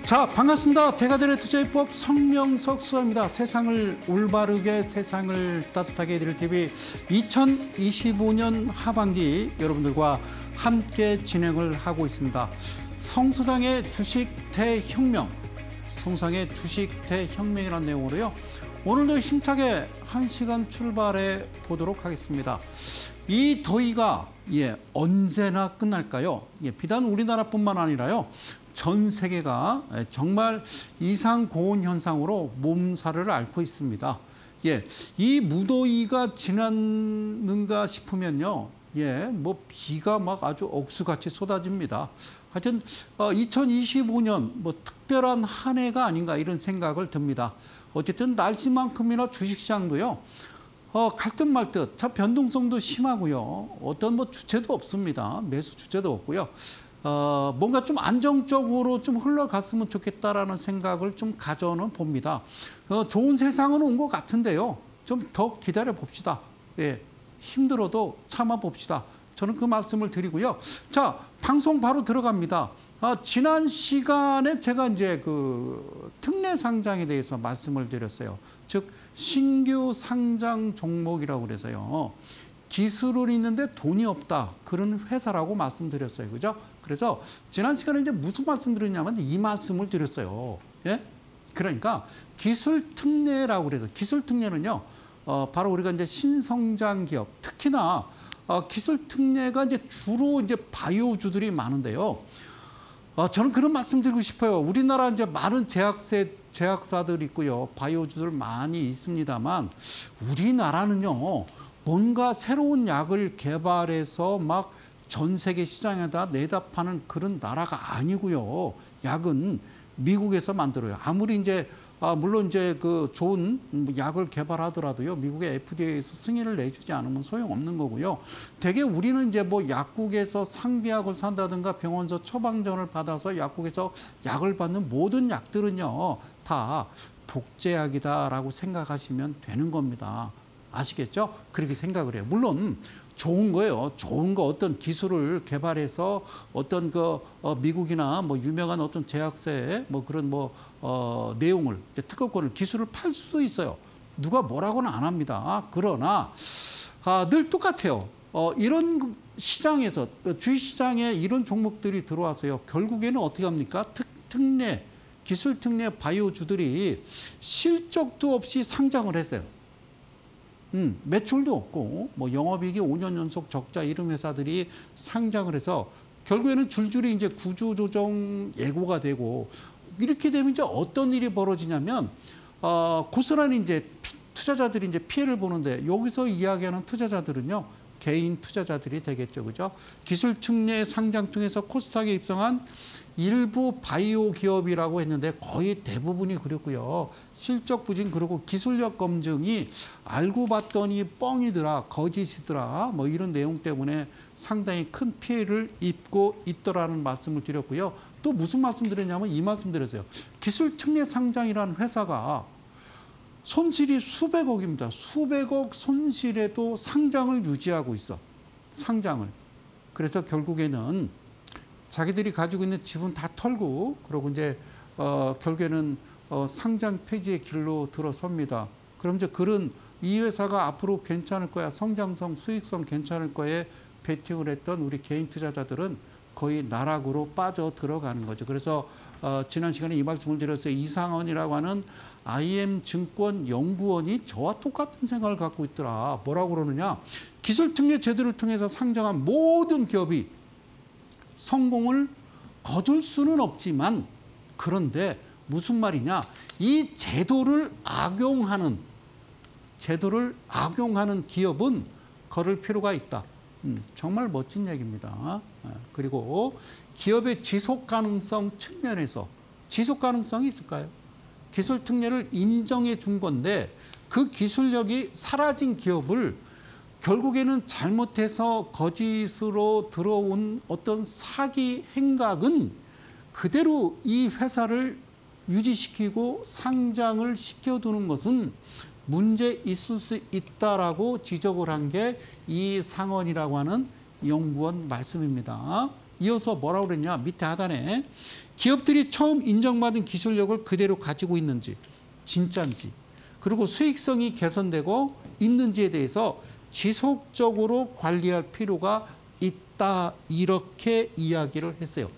자, 반갑습니다. 대가들의 투자입법 성명석 수사입니다. 세상을 올바르게, 세상을 따뜻하게 해드릴 TV 2025년 하반기 여러분들과 함께 진행을 하고 있습니다. 성수당의 주식 대혁명, 성수당의 주식 대혁명이라는 내용으로요. 오늘도 힘차게 1시간 출발해 보도록 하겠습니다. 이 더위가 언제나 끝날까요? 비단 우리나라뿐만 아니라요. 전 세계가 정말 이상 고온 현상으로 몸살을 앓고 있습니다. 이 무더위가 지났는가 싶으면요. 뭐 비가 막 아주 억수같이 쏟아집니다. 하여튼 2025년 뭐 특별한 한 해가 아닌가 이런 생각을 듭니다. 어쨌든 날씨만큼이나 주식시장도요. 갈 듯 말 듯, 참 변동성도 심하고요. 어떤 뭐 주체도 없습니다. 매수 주체도 없고요. 뭔가 좀 안정적으로 좀 흘러갔으면 좋겠다라는 생각을 좀 가져는 봅니다. 좋은 세상은 온 것 같은데요. 좀 더 기다려 봅시다. 힘들어도 참아 봅시다. 저는 그 말씀을 드리고요. 자, 방송 바로 들어갑니다. 지난 시간에 제가 이제 그 특례 상장에 대해서 말씀을 드렸어요. 즉, 신규 상장 종목이라고 그래서요. 기술은 있는데 돈이 없다. 그런 회사라고 말씀드렸어요. 그죠? 그래서 지난 시간에 이제 무슨 말씀 드렸냐면 이 말씀을 드렸어요. 그러니까 기술 특례라고 그래서 기술 특례는요. 바로 우리가 이제 신성장 기업, 특히나 기술 특례가 이제 주로 이제 바이오주들이 많은데요. 저는 그런 말씀 드리고 싶어요. 우리나라 이제 많은 제약사들 있고요. 바이오주들 많이 있습니다만 우리나라는요. 뭔가 새로운 약을 개발해서 막 전 세계 시장에다 내다 파는 그런 나라가 아니고요. 약은 미국에서 만들어요. 아무리 이제 물론 이제 그 좋은 약을 개발하더라도요. 미국의 FDA에서 승인을 내주지 않으면 소용없는 거고요. 대개 우리는 이제 뭐 약국에서 상비약을 산다든가 병원에서 처방전을 받아서 약국에서 약을 받는 모든 약들은요. 다 복제약이다라고 생각하시면 되는 겁니다. 아시겠죠? 그렇게 생각을 해요. 물론 좋은 거예요. 좋은 거 어떤 기술을 개발해서 어떤 그 미국이나 뭐 유명한 어떤 제약사의 뭐 그런 뭐 내용을 특허권을 기술을 팔 수도 있어요. 누가 뭐라고는 안 합니다. 그러나 늘 똑같아요. 이런 시장에서 주식시장에 이런 종목들이 들어와서요. 결국에는 어떻게 합니까? 특례, 기술 특례 바이오주들이 실적도 없이 상장을 했어요. 매출도 없고 뭐 영업이익이 5년 연속 적자 이런 회사들이 상장을 해서 결국에는 줄줄이 이제 구조조정 예고가 되고 이렇게 되면 이제 어떤 일이 벌어지냐면 고스란히 이제 투자자들이 이제 피해를 보는데 여기서 이야기하는 투자자들은요 개인 투자자들이 되겠죠, 그죠? 기술 특례 상장 통해서 코스닥에 입성한 일부 바이오 기업이라고 했는데 거의 대부분이 그렇고요. 실적 부진 그리고 기술력 검증이 알고 봤더니 뻥이더라, 거짓이더라, 뭐 이런 내용 때문에 상당히 큰 피해를 입고 있더라는 말씀을 드렸고요. 또 무슨 말씀 드렸냐면 이 말씀 드렸어요. 기술 특례 상장이라는 회사가 손실이 수백억입니다. 수백억 손실에도 상장을 유지하고 있어. 상장을. 그래서 결국에는 자기들이 가지고 있는 지분 다 털고 그러고 이제 결국에는 상장 폐지의 길로 들어섭니다. 그럼 이제 그런 이 회사가 앞으로 괜찮을 거야, 성장성, 수익성 괜찮을 거에 베팅을 했던 우리 개인 투자자들은 거의 나락으로 빠져 들어가는 거죠. 그래서 지난 시간에 이 말씀을 드렸어요. 이상원이라고 하는 IM증권 연구원이 저와 똑같은 생각을 갖고 있더라. 뭐라고 그러느냐. 기술특례 제도를 통해서 상장한 모든 기업이 성공을 거둘 수는 없지만 그런데 무슨 말이냐. 이 제도를 악용하는 기업은 거를 필요가 있다. 정말 멋진 얘기입니다. 그리고 기업의 지속 가능성 측면에서 지속 가능성이 있을까요? 기술 특례를 인정해 준 건데 그 기술력이 사라진 기업을 결국에는 잘못해서 거짓으로 들어온 어떤 사기 행각은 그대로 이 회사를 유지시키고 상장을 시켜두는 것은 문제 있을 수 있다라고 지적을 한 게 이상원이라고 하는 연구원 말씀입니다. 이어서 뭐라고 그랬냐? 밑에 하단에 기업들이 처음 인정받은 기술력을 그대로 가지고 있는지, 진짜인지, 그리고 수익성이 개선되고 있는지에 대해서 지속적으로 관리할 필요가 있다. 이렇게 이야기를 했어요.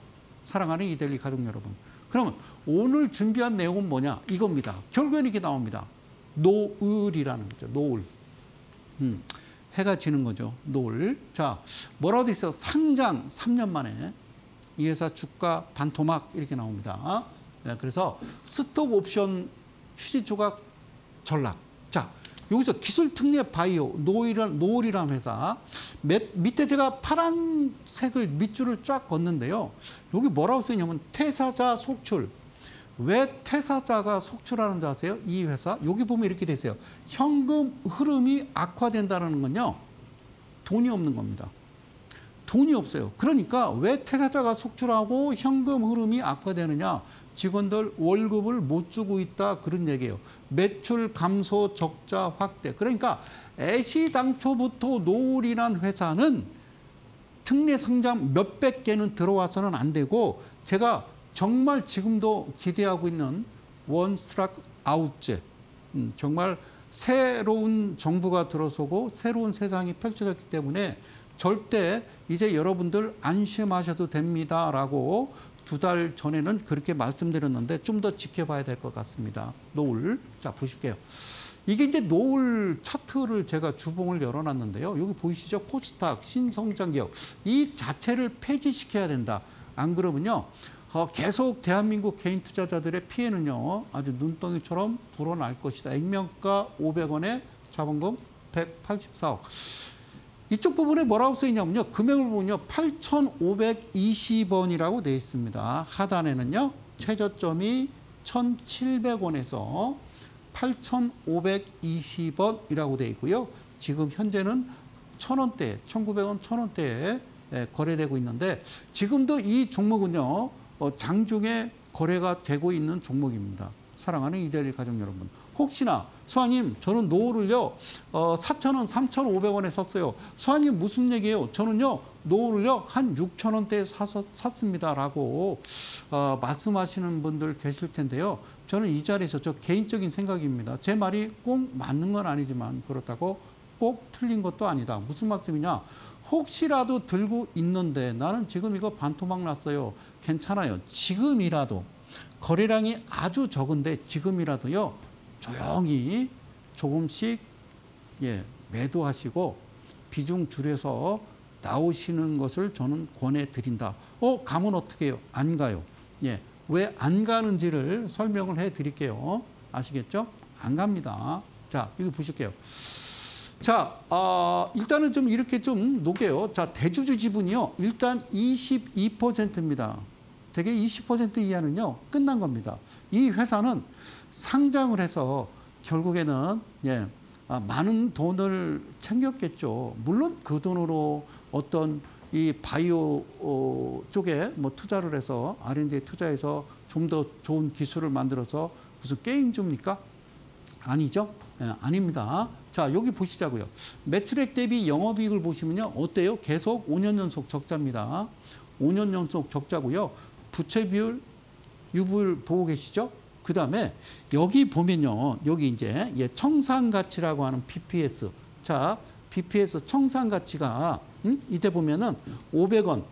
사랑하는 이데일리 가족 여러분. 그러면 오늘 준비한 내용은 뭐냐? 이겁니다. 결국엔 이렇게 나옵니다. 노을이라는 거죠. 노을. 해가 지는 거죠. 노을. 자, 뭐라고 돼 있어요? 상장 3년 만에 이 회사 주가 반토막 이렇게 나옵니다. 네, 그래서 스톡 옵션 휴지 조각 전락. 자, 여기서 기술 특례 바이오 노을이라는 회사 밑에 제가 파란색을 밑줄을 쫙 걷는데요. 여기 뭐라고 쓰냐면 퇴사자 속출. 왜 퇴사자가 속출하는 줄 아세요? 이 회사 여기 보면 이렇게 돼 있어요. 현금 흐름이 악화된다는 건요. 돈이 없는 겁니다. 돈이 없어요. 그러니까 왜 퇴사자가 속출하고 현금 흐름이 악화되느냐. 직원들 월급을 못 주고 있다. 그런 얘기예요. 매출 감소, 적자 확대. 그러니까 애시당초부터 노을이란 회사는 특례 상장 몇백 개는 들어와서는 안 되고 제가 정말 지금도 기대하고 있는 원스트락 아웃제. 정말 새로운 정부가 들어서고 새로운 세상이 펼쳐졌기 때문에 절대 이제 여러분들 안심하셔도 됩니다라고 2달 전에는 그렇게 말씀드렸는데 좀 더 지켜봐야 될 것 같습니다. 노을. 자, 보실게요. 이게 이제 노을 차트를 제가 주봉을 열어놨는데요. 여기 보이시죠? 코스닥, 신성장 기업. 이 자체를 폐지시켜야 된다. 안 그러면요. 계속 대한민국 개인 투자자들의 피해는요. 아주 눈덩이처럼 불어날 것이다. 액면가 500원에 자본금 184억. 이쪽 부분에 뭐라고 써 있냐면요. 금액을 보면요. 8,520원이라고 되어 있습니다. 하단에는요. 최저점이 1,700원에서 8,520원이라고 되어 있고요. 지금 현재는 1,000원대, 1,900원, 1,000원대에 거래되고 있는데 지금도 이 종목은요. 장중에 거래가 되고 있는 종목입니다. 사랑하는 이데일리 가족 여러분. 혹시나 수아님 저는 노을을요 4,000원, 3,500원에 샀어요. 수아님 무슨 얘기예요? 저는요 노을을요 한 6,000원대에 샀습니다라고 말씀하시는 분들 계실 텐데요. 저는 이 자리에서 저 개인적인 생각입니다. 제 말이 꼭 맞는 건 아니지만 그렇다고 꼭 틀린 것도 아니다. 무슨 말씀이냐? 혹시라도 들고 있는데 나는 지금 이거 반토막 났어요. 괜찮아요. 지금이라도 거래량이 아주 적은데 지금이라도요. 조용히 조금씩 매도하시고 비중 줄여서 나오시는 것을 저는 권해드린다. 가면 어떻게 해요? 안 가요. 왜 안 가는지를 설명을 해드릴게요. 아시겠죠? 안 갑니다. 자, 여기 보실게요. 자, 일단은 좀 이렇게 좀 녹여요. 자, 대주주 지분이요. 일단 22%입니다. 대개 20% 이하는요. 끝난 겁니다. 이 회사는 상장을 해서 결국에는 많은 돈을 챙겼겠죠. 물론 그 돈으로 어떤 이 바이오 쪽에 뭐 투자를 해서 R&D에 투자해서 좀 더 좋은 기술을 만들어서 무슨 게임주입니까? 아니죠? 아닙니다. 자, 여기 보시자고요. 매출액 대비 영업이익을 보시면요. 어때요? 계속 5년 연속 적자입니다. 5년 연속 적자고요. 부채 비율, 유불 보고 계시죠? 그 다음에 여기 보면요. 여기 이제 청산가치라고 하는 BPS. 자, BPS 청산가치가 이때 보면은 500원,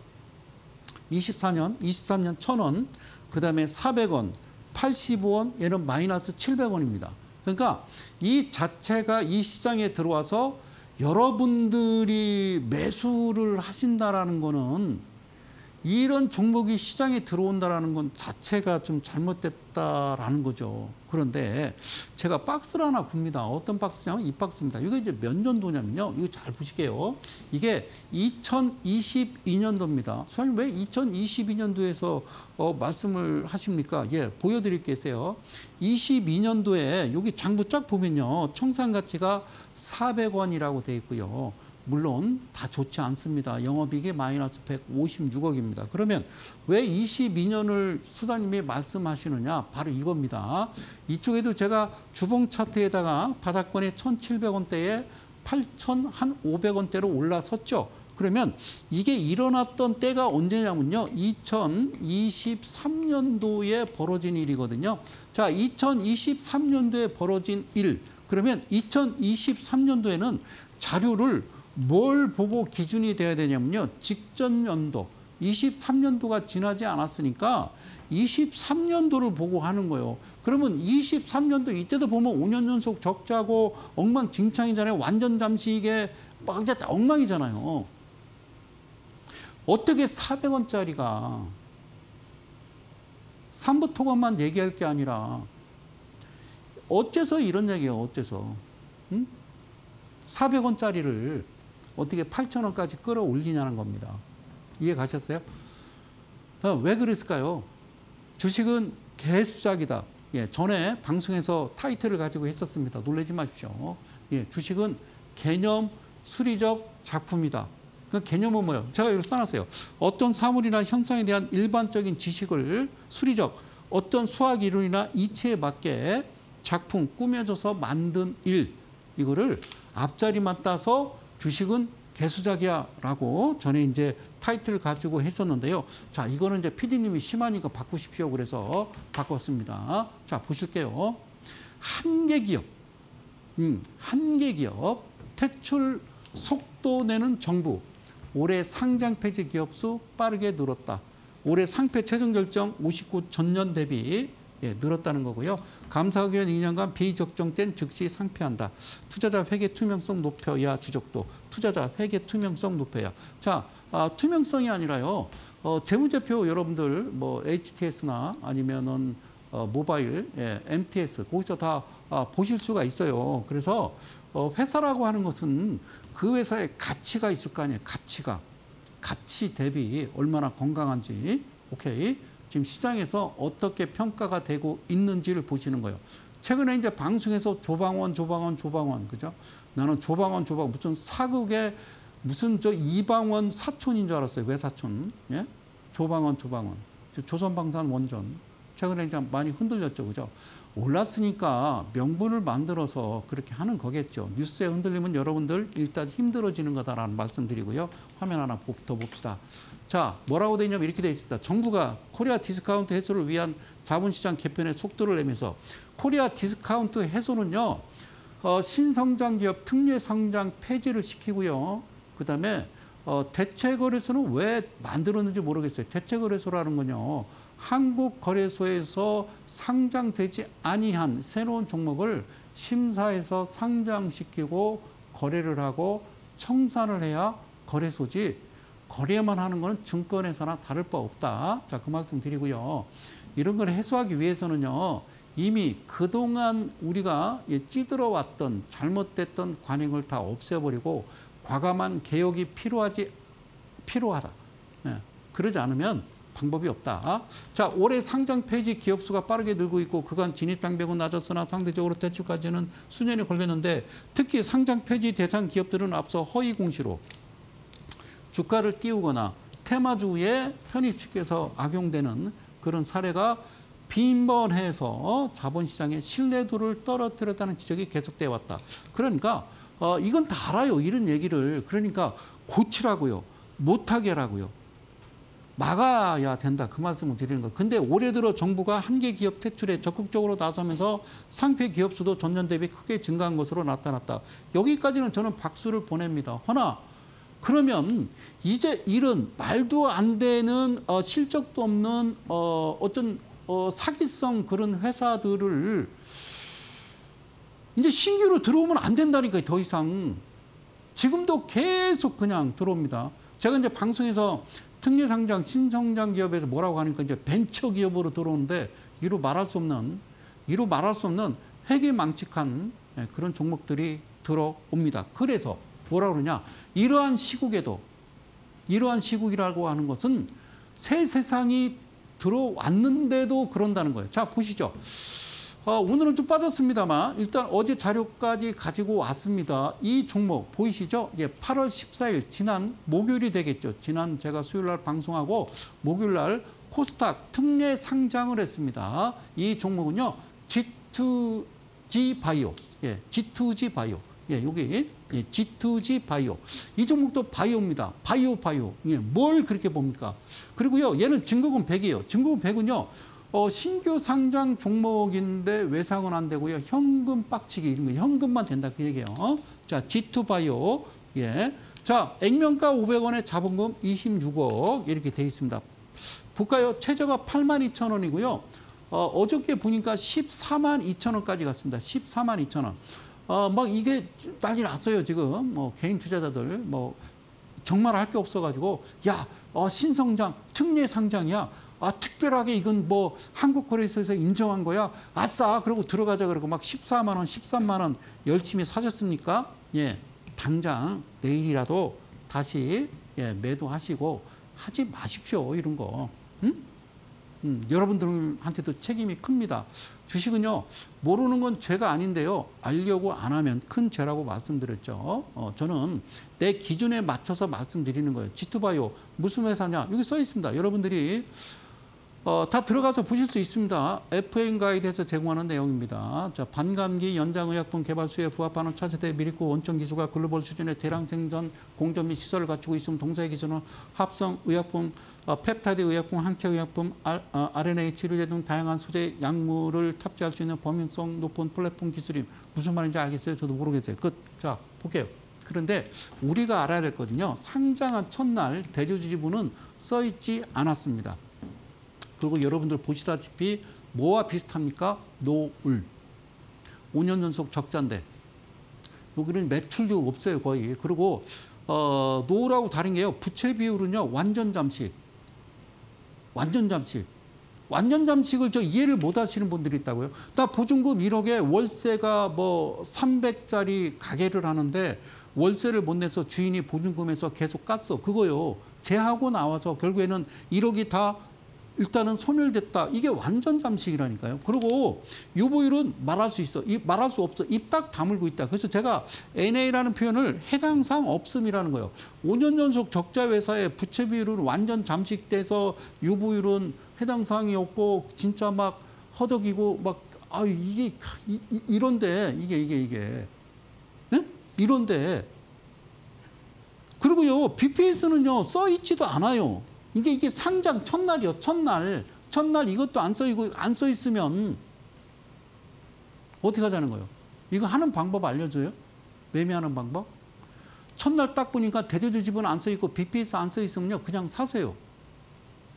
23년 1,000원, 그 다음에 400원, 85원, 얘는 마이너스 700원입니다. 그러니까 이 자체가 이 시장에 들어와서 여러분들이 매수를 하신다라는 거는 이런 종목이 시장에 들어온다라는 건 자체가 좀 잘못됐다라는 거죠. 그런데 제가 박스를 하나 굽니다. 어떤 박스냐면 이 박스입니다. 이게 이제 몇 년도냐면요. 이거 잘 보실게요. 이게 2022년도입니다. 선생님 왜 2022년도에서 말씀을 하십니까? 보여드릴게요. 22년도에 여기 장부 쫙 보면요. 청산가치가 400원이라고 돼 있고요. 물론 다 좋지 않습니다. 영업이익이 마이너스 156억입니다. 그러면 왜 22년을 수사님이 말씀하시느냐? 바로 이겁니다. 이쪽에도 제가 주봉 차트에다가 바닥권에 1,700원대에 8,500원대로 올라섰죠. 그러면 이게 일어났던 때가 언제냐면요. 2023년도에 벌어진 일이거든요. 자, 2023년도에 벌어진 일. 그러면 2023년도에는 자료를 뭘 보고 기준이 돼야 되냐면요. 직전 연도. 23년도가 지나지 않았으니까 23년도를 보고 하는 거예요. 그러면 23년도 이때도 보면 5년 연속 적자고 엉망진창이잖아요. 완전 잠시 이게 막 이제 엉망이잖아요. 어떻게 400원짜리가 삼부토건만 얘기할 게 아니라 어째서 이런 얘기예요. 어째서 400원짜리를 어떻게 8,000원까지 끌어올리냐는 겁니다. 이해 가셨어요? 왜 그랬을까요? 주식은 개수작이다. 예, 전에 방송에서 타이틀을 가지고 했었습니다. 놀라지 마십시오. 예, 주식은 개념 수리적 작품이다. 그 개념은 뭐예요? 제가 여기 써놨어요. 어떤 사물이나 현상에 대한 일반적인 지식을 수리적, 어떤 수학 이론이나 이치에 맞게 작품 꾸며줘서 만든 일. 이거를 앞자리만 따서 주식은 개수작이야 라고 전에 이제 타이틀을 가지고 했었는데요. 자, 이거는 이제 PD님이 심하니까 바꾸십시오. 그래서 바꿨습니다. 자, 보실게요. 한계기업, 한계기업, 퇴출 속도 내는 정부, 올해 상장 폐지 기업 수 빠르게 늘었다. 올해 상폐 최종 결정 59 전년 대비 늘었다는 거고요. 감사기간 2년간 비적정된 즉시 상폐한다. 투자자 회계 투명성 높여야 주적도. 투자자 회계 투명성 높여야. 자, 투명성이 아니라요. 재무제표 여러분들 뭐 HTS나 아니면은 모바일, MTS 거기서 다 보실 수가 있어요. 그래서 회사라고 하는 것은 그 회사의 가치가 있을 거 아니에요. 가치 대비 얼마나 건강한지. 오케이. 지금 시장에서 어떻게 평가가 되고 있는지를 보시는 거예요. 최근에 이제 방송에서 조방원, 그죠? 나는 조방원, 무슨 사극의 무슨 저 이방원 사촌인 줄 알았어요. 외사촌. 예? 조방원. 조선방산 원전. 최근에 이제 많이 흔들렸죠. 그죠? 올랐으니까 명분을 만들어서 그렇게 하는 거겠죠. 뉴스에 흔들리면 여러분들 일단 힘들어지는 거다라는 말씀드리고요. 화면 하나 더 봅시다. 자, 뭐라고 돼 있냐면 이렇게 돼 있습니다. 정부가 코리아 디스카운트 해소를 위한 자본시장 개편에 속도를 내면서 코리아 디스카운트 해소는요. 신성장 기업 특례 성장 폐지를 시키고요. 그다음에 대체거래소는 왜 만들었는지 모르겠어요. 대체거래소라는 건요. 한국거래소에서 상장되지 아니한 새로운 종목을 심사해서 상장시키고 거래를 하고 청산을 해야 거래소지 거래만 하는 것은 증권회사나 다를 바 없다. 자, 그 말씀 드리고요. 이런 걸 해소하기 위해서는요. 이미 그동안 우리가 찌들어왔던 잘못됐던 관행을 다 없애버리고 과감한 개혁이 필요하다. 예, 그러지 않으면 방법이 없다. 자, 올해 상장 폐지 기업 수가 빠르게 늘고 있고 그간 진입 장벽은 낮았으나 상대적으로 퇴출까지는 수년이 걸렸는데 특히 상장 폐지 대상 기업들은 앞서 허위 공시로 주가를 띄우거나 테마주의 편입식에서 악용되는 그런 사례가 빈번해서 자본시장의 신뢰도를 떨어뜨렸다는 지적이 계속되어 왔다. 그러니까 이건 다 알아요. 이런 얘기를. 그러니까 고치라고요. 못하게 하라고요. 막아야 된다. 그 말씀을 드리는 거. 근데 올해 들어 정부가 한계 기업 퇴출에 적극적으로 나서면서 상폐 기업 수도 전년 대비 크게 증가한 것으로 나타났다. 여기까지는 저는 박수를 보냅니다. 허나 그러면 이제 이런 말도 안 되는 실적도 없는 어떤 사기성 그런 회사들을 이제 신규로 들어오면 안 된다니까요. 더 이상. 지금도 계속 그냥 들어옵니다. 제가 이제 방송에서 특례상장, 신성장 기업에서 뭐라고 하니까 이제 벤처 기업으로 들어오는데 이루 말할 수 없는 회계 망측한 그런 종목들이 들어옵니다. 그래서 뭐라 그러냐? 이러한 시국이라고 하는 것은 새 세상이 들어왔는데도 그런다는 거예요. 자, 보시죠. 오늘은 좀 빠졌습니다만 일단 어제 자료까지 가지고 왔습니다. 이 종목 보이시죠? 예, 8월 14일 지난 목요일이 되겠죠. 지난 제가 수요일 날 방송하고 목요일 날 코스닥 특례 상장을 했습니다. 이 종목은요. G2G 바이오. 예, G2G 바이오. 예, 여기 예, G2G 바이오. 이 종목도 바이오입니다. 바이오. 예, 뭘 그렇게 봅니까? 그리고요, 얘는 증거금 100이에요. 증거금 100은요, 신규 상장 종목인데 외상은 안 되고요. 현금 빡치기 이런 거, 현금만 된다 그 얘기예요. 자, G2 바이오. 예. 자, 액면가 500원에 자본금 26억 이렇게 돼 있습니다. 볼까요? 최저가 82,000원이고요. 어저께 보니까 142,000원까지 갔습니다. 142,000원. 막 이게 난리 났어요, 지금. 뭐 개인 투자자들 뭐 정말 할 게 없어가지고 야, 신성장, 특례 상장이야. 특별하게 이건 뭐 한국거래소에서 인정한 거야. 아싸. 그러고 들어가자 그러고 막 14만 원, 13만 원 열심히 사셨습니까? 예, 당장 내일이라도 다시 예, 매도하시고 하지 마십시오, 이런 거. 응? 여러분들한테도 책임이 큽니다. 주식은요, 모르는 건 죄가 아닌데요, 알려고 안 하면 큰 죄라고 말씀드렸죠. 저는 내 기준에 맞춰서 말씀드리는 거예요. G2바이오 무슨 회사냐? 여기 써 있습니다. 여러분들이 다 들어가서 보실 수 있습니다. FN 가이드에서 제공하는 내용입니다. 자, 반감기 연장의약품 개발수에 부합하는 차세대 미리코 원천 기술과 글로벌 수준의 대량 생산 공정 및 시설을 갖추고 있으면 동사의 기준은 합성 의약품, 펩타이드 의약품, 항체 의약품, RNA 치료제 등 다양한 소재 약물을 탑재할 수 있는 범용성 높은 플랫폼 기술이 무슨 말인지 알겠어요? 저도 모르겠어요. 자, 볼게요. 그런데 우리가 알아야 될 거거든요. 상장한 첫날 대주주지분은 써 있지 않았습니다. 그리고 여러분들 보시다시피 뭐와 비슷합니까? 노을. 5년 연속 적자인데 여기는 매출도 없어요, 거의. 그리고 노을하고 다른 게요, 부채 비율은요 완전 잠식. 완전 잠식을 저 이해를 못 하시는 분들이 있다고요. 나 보증금 1억에 월세가 뭐 300짜리 가게를 하는데 월세를 못 내서 주인이 보증금에서 계속 깠어. 그거요. 제하고 나와서 결국에는 1억이 다 일단은 소멸됐다. 이게 완전 잠식이라니까요. 그리고 유보율은 말할 수 있어. 말할 수 없어. 입 딱 다물고 있다. 그래서 제가 NA라는 표현을 해당 사항 없음이라는 거예요. 5년 연속 적자 회사의 부채 비율은 완전 잠식돼서 유보율은 해당 사항이 없고 진짜 막 허덕이고 막 이게 이런데 이게 네? 이런데 그리고요 BPS는요 써 있지도 않아요. 이게 상장 첫날이요. 첫날 이것도 안 써 있으면 어떻게 하자는 거예요? 이거 하는 방법 알려줘요? 매매하는 방법? 첫날 딱 보니까 대주주 지분 안 써 있고 BPS 안 써 있으면요 그냥 사세요.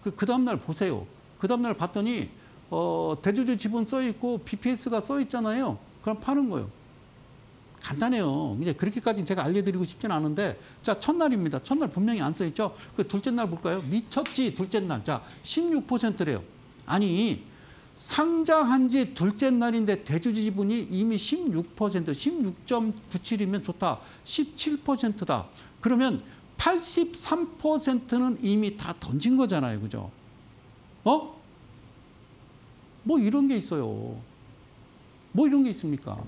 그 다음날 보세요. 그 다음날 봤더니 대주주 지분 써 있고 BPS가 써 있잖아요. 그럼 파는 거예요. 간단해요. 이제 그렇게까지 제가 알려드리고 싶진 않은데, 자, 첫날입니다. 첫날 분명히 안 써있죠? 그 둘째 날 볼까요? 미쳤지, 둘째 날. 자, 16%래요. 아니, 상장한 지 둘째 날인데 대주주 지분이 이미 16%, 16.97이면 좋다. 17%다. 그러면 83%는 이미 다 던진 거잖아요. 그죠? 뭐 이런 게 있어요. 뭐 이런 게 있습니까?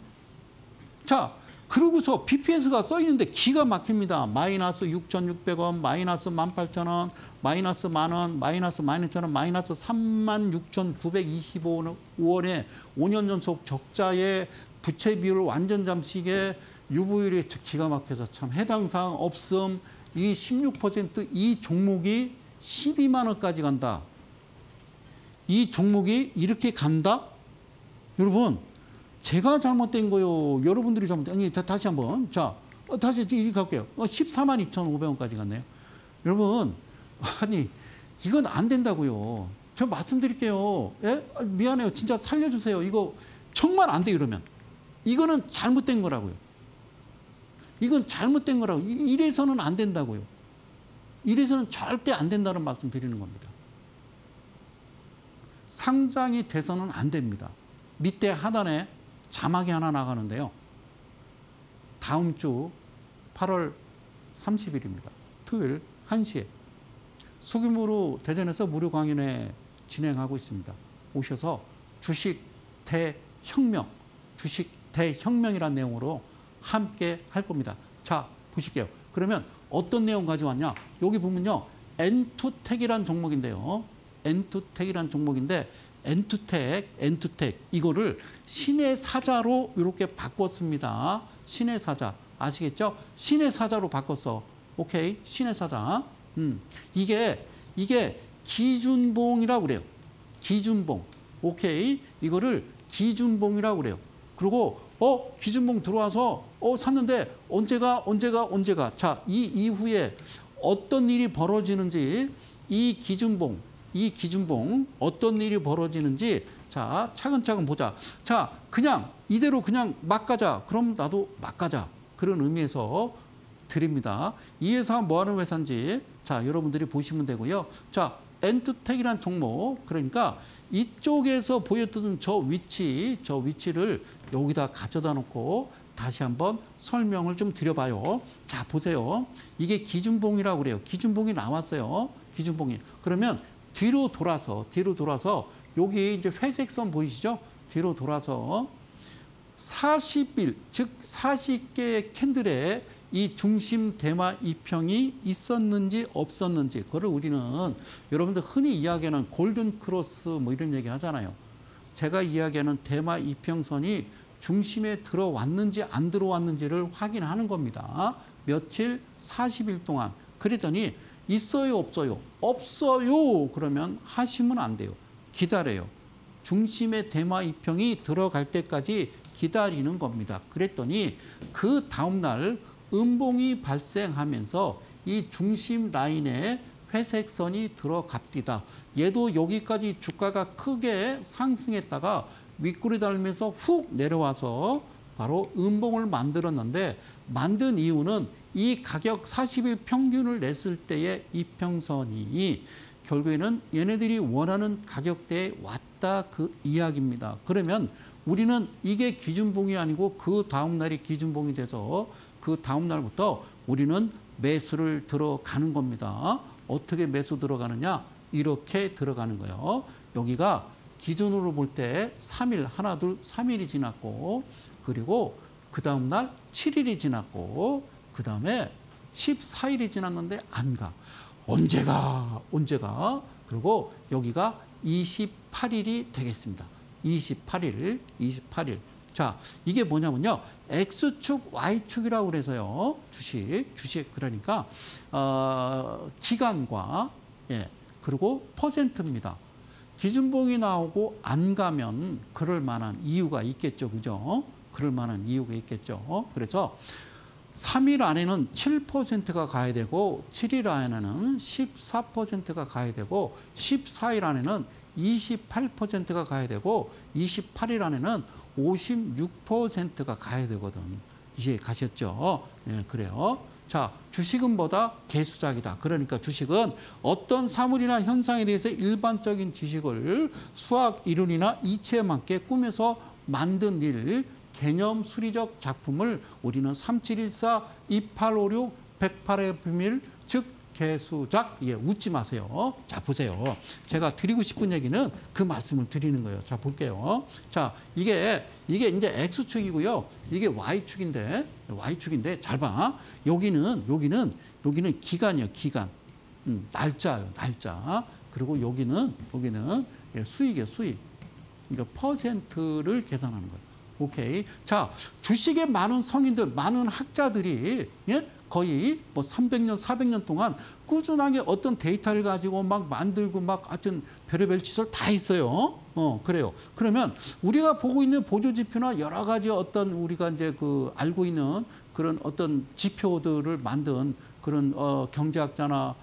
자, 그러고서 BPS가 써 있는데 기가 막힙니다. 마이너스 6,600원, 마이너스 18,000원, 마이너스 만원, 마이너스 12,000원, 마이너스 36,925원에 5년 연속 적자에 부채 비율 완전 잠식에 유보율이 기가 막혀서 참 해당 사항 없음. 이 16% 이 종목이 12만 원까지 간다. 이 종목이 이렇게 간다? 여러분, 제가 잘못된 거요. 여러분들이 잘못된. 아니, 다시 한번. 자, 다시 이렇게 갈게요. 142,500원까지 갔네요. 여러분, 아니, 이건 안 된다고요. 저 말씀드릴게요. 예? 미안해요. 진짜 살려주세요. 이거 정말 안 돼요, 이러면. 이거는 잘못된 거라고요. 이건 잘못된 거라고. 이래서는 안 된다고요. 이래서는 절대 안 된다는 말씀 드리는 겁니다. 상장이 돼서는 안 됩니다. 밑에 하단에 자막이 하나 나가는데요. 다음 주 8월 30일입니다. 토요일 1시에 소규모로 대전에서 무료 강연회 진행하고 있습니다. 오셔서 주식 대혁명이라는 내용으로 함께 할 겁니다. 자, 보실게요. 그러면 어떤 내용 가져왔냐? 여기 보면요. 엔투텍이라는 종목인데요. 엔투텍이라는 종목인데 엔투텍 이거를 신의 사자로 이렇게 바꿨습니다. 신의 사자 아시겠죠? 신의 사자로 바꿨어. 오케이, 신의 사자. 이게 기준봉이라고 그래요. 기준봉. 오케이, 이거를 기준봉이라고 그래요. 그리고 기준봉 들어와서 샀는데 언제가. 자, 이 이후에 어떤 일이 벌어지는지 이 기준봉 어떤 일이 벌어지는지 자, 차근차근 보자. 자, 그냥 이대로 그냥 막 가자. 그럼 나도 막 가자. 그런 의미에서 드립니다. 이 회사가 뭐 하는 회사인지 자, 여러분들이 보시면 되고요. 자, 엔투텍이라는 종목, 그러니까 이쪽에서 보였던 저 위치를 여기다 가져다 놓고 다시 한번 설명을 좀 드려봐요. 자, 보세요. 이게 기준봉이라고 그래요. 기준봉이 나왔어요. 기준봉이. 그러면 뒤로 돌아서 여기 이제 회색 선 보이시죠? 뒤로 돌아서 40일, 즉 40개의 캔들에 이 중심 대마 이평이 있었는지 없었는지, 그거를 우리는 여러분들 흔히 이야기하는 골든 크로스 뭐 이런 얘기 하잖아요. 제가 이야기하는 대마 이평선이 중심에 들어왔는지 안 들어왔는지를 확인하는 겁니다. 며칠 40일 동안. 그랬더니 있어요, 없어요? 없어요. 그러면 하시면 안 돼요. 기다려요. 중심의 대마 이평이 들어갈 때까지 기다리는 겁니다. 그랬더니 그 다음날 음봉이 발생하면서 이 중심 라인에 회색선이 들어갑니다. 얘도 여기까지 주가가 크게 상승했다가 윗꼬리 달면서 훅 내려와서 바로 음봉을 만들었는데, 만든 이유는 이 가격 40일 평균을 냈을 때의 이평선이 결국에는 얘네들이 원하는 가격대에 왔다, 그 이야기입니다. 그러면 우리는 이게 기준봉이 아니고 그 다음 날이 기준봉이 돼서 그 다음 날부터 우리는 매수를 들어가는 겁니다. 어떻게 매수 들어가느냐? 이렇게 들어가는 거예요. 여기가 기준으로 볼 때 3일, 하나, 둘, 3일이 지났고, 그리고 그 다음 날 7일이 지났고, 그 다음에 14일이 지났는데 안 가. 언제가? 그리고 여기가 28일이 되겠습니다. 28일. 자, 이게 뭐냐면요. X축, Y축이라고 그래서요. 주식. 그러니까, 기간과, 그리고 퍼센트입니다. 기준봉이 나오고 안 가면 그럴 만한 이유가 있겠죠. 그죠? 그럴 만한 이유가 있겠죠. 그래서 3일 안에는 7%가 가야 되고, 7일 안에는 14%가 가야 되고, 14일 안에는 28%가 가야 되고, 28일 안에는 56%가 가야 되거든. 이제 가셨죠? 예, 그래요. 자, 주식은 뭐다? 개수작이다. 그러니까 주식은 어떤 사물이나 현상에 대해서 일반적인 지식을 수학 이론이나 이치에 맞게 꾸며서 만든 일, 개념 수리적 작품을 우리는 3714, 2856, 108의 비밀, 즉 개수작. 웃지 마세요. 자, 보세요. 제가 드리고 싶은 얘기는 그 말씀을 드리는 거예요. 자, 볼게요. 자, 이게 이제 X축이고요. 이게 Y축인데 잘 봐. 여기는 기간이에요. 기간. 날짜예요. 날짜. 그리고 여기는 수익이에요. 수익. 그러니까 퍼센트를 계산하는 거예요. 오케이. 자, 주식의 많은 성인들, 많은 학자들이 거의 뭐 300년, 400년 동안 꾸준하게 어떤 데이터를 가지고 막 만들고 막 하여튼 별의별 짓을 다 했어요. 그래요. 그러면 우리가 보고 있는 보조지표나 여러 가지 어떤 우리가 이제 알고 있는 그런 어떤 지표들을 만든 그런 경제학자나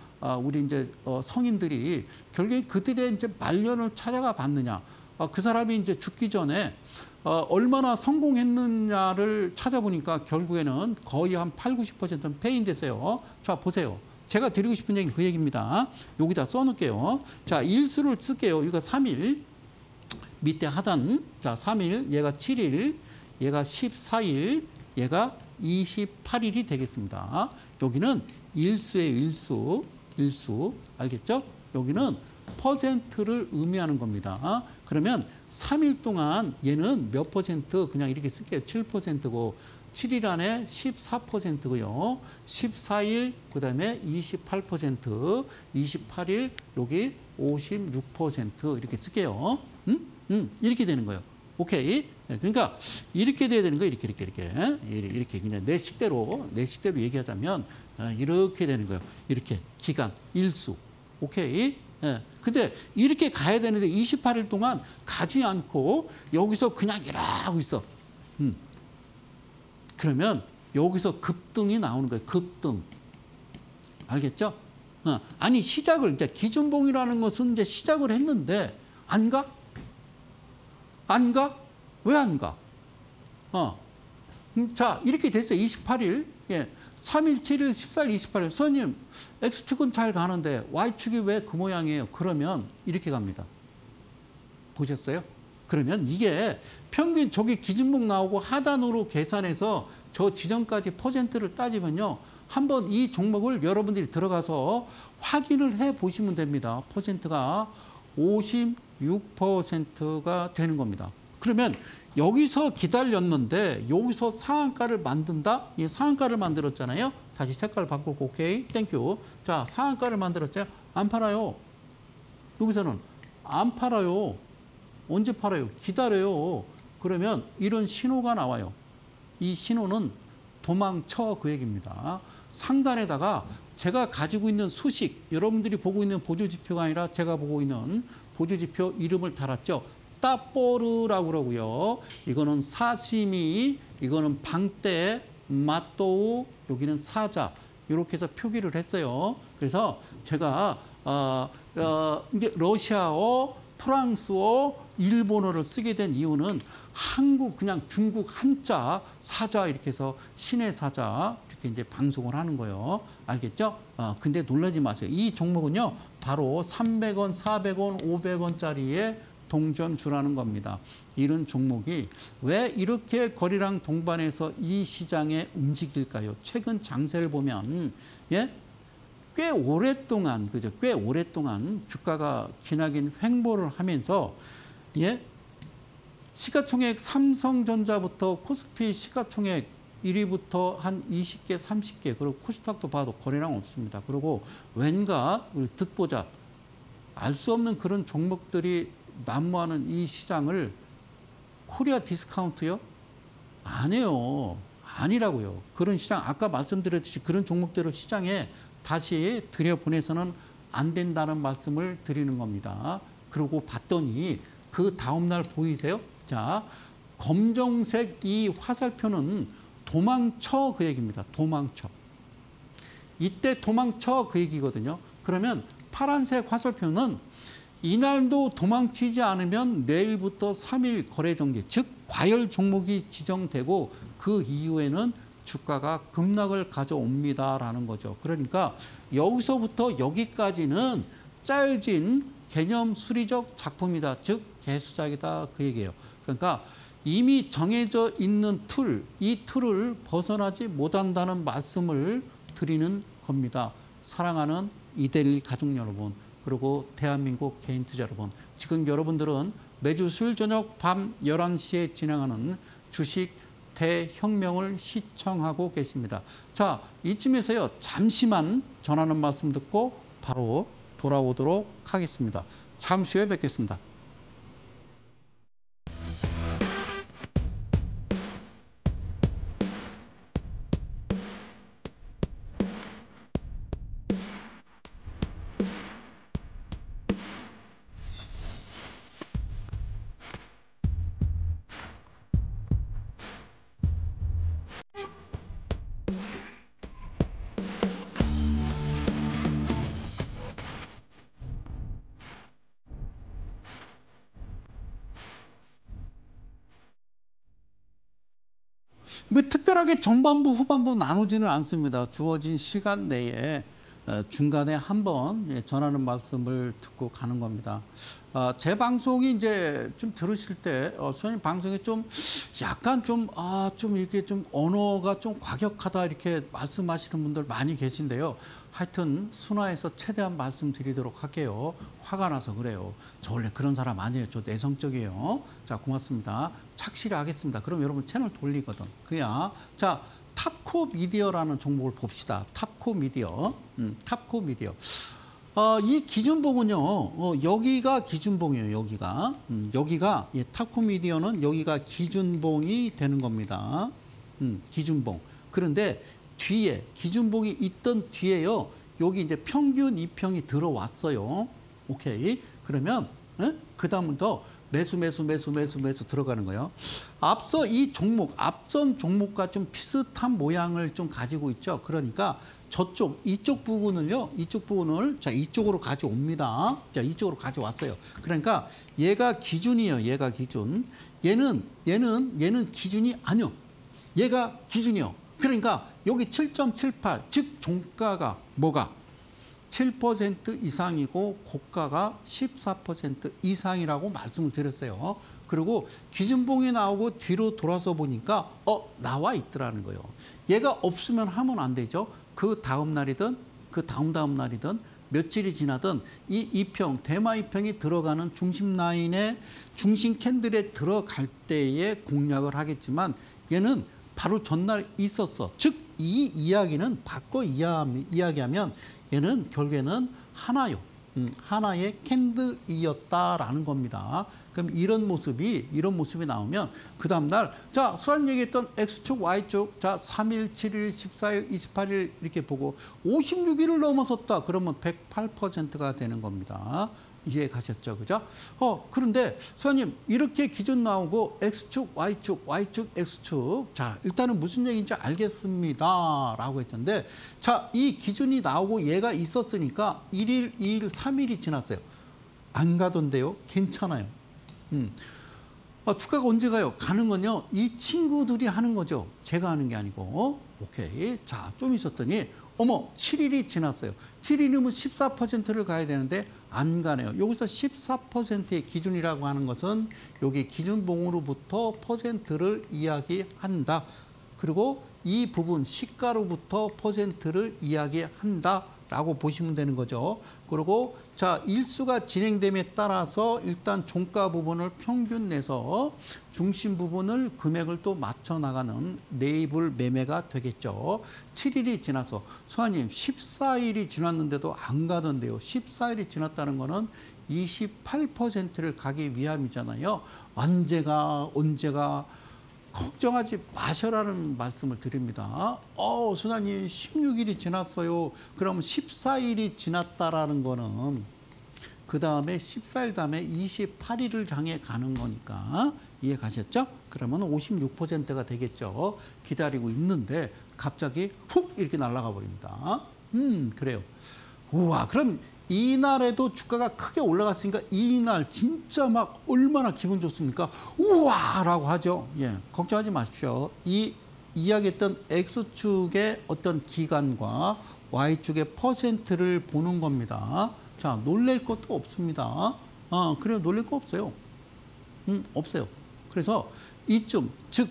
우리 이제 성인들이 결국에 그들의 이제 말년을 찾아가 봤느냐. 그 사람이 이제 죽기 전에 얼마나 성공했느냐를 찾아보니까 결국에는 거의 한 8, 90%는 폐인됐어요. 자, 보세요. 제가 드리고 싶은 얘기 그 얘기입니다. 여기다 써놓을게요. 자, 일수를 쓸게요. 이거 3일. 밑에 하단. 자, 3일. 얘가 7일. 얘가 14일. 얘가 28일이 되겠습니다. 여기는 일수예요. 일수. 알겠죠? 여기는 퍼센트를 의미하는 겁니다. 그러면 3일 동안 얘는 몇 퍼센트? 그냥 이렇게 쓸게요. 7%고 7일 안에 14%고요. 14일 그다음에 28%, 28일 여기 56% 이렇게 쓸게요. 이렇게 되는 거예요. 오케이. 그러니까 이렇게 돼야 되는 거예요. 이렇게 그냥 내 식대로 얘기하자면 이렇게 되는 거예요. 이렇게 기간, 일수. 오케이. 예. 근데 이렇게 가야 되는데 28일 동안 가지 않고 여기서 그냥 이러고 있어. 그러면 여기서 급등이 나오는 거예요. 급등. 알겠죠? 아니 시작을 이제 기준봉이라는 것은 이제 시작을 했는데 안 가? 안 가? 왜 안 가? 자, 이렇게 됐어요. 28일. 예. 3일, 7일, 14일, 28일. 선생님, X축은 잘 가는데 Y축이 왜 그 모양이에요? 그러면 이렇게 갑니다. 보셨어요? 그러면 이게 평균 저기 기준봉 나오고 하단으로 계산해서 저 지점까지 퍼센트를 따지면요. 한번 이 종목을 여러분들이 들어가서 확인을 해 보시면 됩니다. 퍼센트가 56%가 되는 겁니다. 그러면 여기서 기다렸는데 여기서 상한가를 만든다? 이 상한가를 만들었잖아요. 다시 색깔 바꾸고 오케이. 땡큐. 자, 상한가를 만들었죠. 안 팔아요. 여기서는 안 팔아요. 언제 팔아요? 기다려요. 그러면 이런 신호가 나와요. 이 신호는 도망쳐 그 얘기입니다. 상단에다가 제가 가지고 있는 수식, 여러분들이 보고 있는 보조지표가 아니라 제가 보고 있는 보조지표 이름을 달았죠. 따뽀르라고 그러고요. 이거는 사시미, 이거는 방떼, 맛도우, 여기는 사자. 이렇게 해서 표기를 했어요. 그래서 제가 이제 러시아어, 프랑스어, 일본어를 쓰게 된 이유는 한국 그냥 중국 한자 사자 이렇게 해서 신의 사자 이렇게 이제 방송을 하는 거예요. 알겠죠? 근데 놀라지 마세요. 이 종목은요. 바로 300원, 400원, 500원짜리의 동전주라는 겁니다. 이런 종목이 왜 이렇게 거리랑 동반해서 이 시장에 움직일까요? 최근 장세를 보면 예? 꽤 오랫동안 그죠? 꽤 오랫동안 주가가 기나긴 횡보를 하면서 예? 시가총액 삼성전자부터 코스피 시가총액 1위부터 한 20개, 30개 그리고 코스닥도 봐도 거래량 없습니다. 그리고 왠가 우리 듣보잡 알 수 없는 그런 종목들이 난무하는 이 시장을 코리아 디스카운트요? 아니에요. 아니라고요. 그런 시장 아까 말씀드렸듯이 그런 종목들을 시장에 다시 들여보내서는 안 된다는 말씀을 드리는 겁니다. 그러고 봤더니 그 다음날 보이세요? 자, 검정색 이 화살표는 도망쳐 그 얘기입니다. 도망쳐. 이때 도망쳐 그 얘기거든요. 그러면 파란색 화살표는 이날도 도망치지 않으면 내일부터 3일 거래 정지, 즉 과열 종목이 지정되고 그 이후에는 주가가 급락을 가져옵니다라는 거죠. 그러니까 여기서부터 여기까지는 짜여진 개념 수리적 작품이다. 즉 개수작이다 그 얘기예요. 그러니까 이미 정해져 있는 틀, 이 틀을 벗어나지 못한다는 말씀을 드리는 겁니다. 사랑하는 이데일리 가족 여러분, 그리고 대한민국 개인 투자 여러분, 지금 여러분들은 매주 수요일 저녁 밤 11시에 진행하는 주식 대혁명을 시청하고 계십니다. 자, 이쯤에서요. 잠시만 전하는 말씀 듣고 바로 돌아오도록 하겠습니다. 잠시 후에 뵙겠습니다. 뭐 특별하게 전반부, 후반부 나누지는 않습니다. 주어진 시간 내에 중간에 한번 전하는 말씀을 듣고 가는 겁니다. 제 방송이 이제 좀 들으실 때, 선생님 방송이 좀 약간 좀 이렇게 좀 언어가 좀 과격하다 이렇게 말씀하시는 분들 많이 계신데요. 하여튼 순화해서 최대한 말씀드리도록 할게요. 화가 나서 그래요. 저 원래 그런 사람 아니에요. 저 내성적이에요. 자, 고맙습니다. 착실히 하겠습니다. 그럼 여러분 채널 돌리거든. 그야. 자, 탑코 미디어라는 종목을 봅시다. 탑코 미디어. 탑코 미디어. 이 기준봉은요, 여기가 기준봉이에요, 여기가. 여기가, 타코미디언은 여기가 기준봉이 되는 겁니다. 기준봉. 그런데 뒤에, 기준봉이 있던 뒤에요, 여기 이제 평균 이평이 들어왔어요. 오케이. 그러면, 그다음부터 매수 들어가는 거예요. 앞서 이 종목, 앞전 종목과 좀 비슷한 모양을 좀 가지고 있죠. 그러니까 이쪽 부분을요, 이쪽 부분을, 자, 이쪽으로 가져옵니다. 자, 이쪽으로 가져왔어요. 그러니까 얘가 기준이에요. 얘가 기준. 얘는 기준이 아니요. 얘가 기준이요. 그러니까 여기 7.78, 즉 종가가 뭐가 7% 이상이고 고가가 14% 이상이라고 말씀을 드렸어요. 그리고 기준봉이 나오고 뒤로 돌아서 보니까 나와 있더라는 거예요. 얘가 없으면 하면 안 되죠. 그 다음 날이든 그 다음 날이든 며칠이 지나든 이 이평, 대마 이평이 들어가는 중심 라인에 중심 캔들에 들어갈 때에 공략을 하겠지만 얘는 바로 전날 있었어. 즉 이 이야기는 바꿔 이야기하면 얘는 결국에는 하나의 캔들이었다라는 겁니다. 그럼 이런 모습이 나오면 그 다음날, 자, 수환 얘기했던 X축, Y축, 자, 3일, 7일, 14일, 28일 이렇게 보고 56일을 넘어섰다. 그러면 108%가 되는 겁니다. 이해 가셨죠? 그죠? 그런데 수환님, 이렇게 기준 나오고 X축, Y축, Y축, X축. 자, 일단은 무슨 얘기인지 알겠습니다. 라고 했던데, 자, 이 기준이 나오고 얘가 있었으니까 1일, 2일, 3일이 지났어요. 안 가던데요? 괜찮아요. 주가가 언제 가요? 가는 건요, 이 친구들이 하는 거죠. 제가 하는 게 아니고. 오케이. 자, 좀 있었더니, 7일이 지났어요. 7일이면 14%를 가야 되는데 안 가네요. 여기서 14%의 기준이라고 하는 것은 여기 기준봉으로부터 퍼센트를 이야기한다. 그리고 이 부분 시가로부터 퍼센트를 이야기한다. 라고 보시면 되는 거죠. 그리고 자, 일수가 진행됨에 따라서 일단 종가 부분을 평균 내서 중심 부분을 금액을 또 맞춰 나가는 네이블 매매가 되겠죠. 7일이 지나서 수아님 14일이 지났는데도 안 가던데요. 14일이 지났다는 거는 28%를 가기 위함이잖아요. 언제가 걱정하지 마셔라는 말씀을 드립니다. 수사님 16일이 지났어요. 그러면 14일이 지났다라는 거는 그 다음에 14일 다음에 28일을 향해 가는 거니까 이해 가셨죠? 그러면 56%가 되겠죠. 기다리고 있는데 갑자기 훅 이렇게 날아가 버립니다. 그래요. 우와, 그럼 이날에도 주가가 크게 올라갔으니까 이날 진짜 막 얼마나 기분 좋습니까? 우와! 라고 하죠. 예, 걱정하지 마십시오. 이 이야기했던 X축의 어떤 기간과 Y축의 퍼센트를 보는 겁니다. 자, 놀랄 것도 없습니다. 그래요. 놀랄 거 없어요. 없어요. 그래서 이쯤, 즉,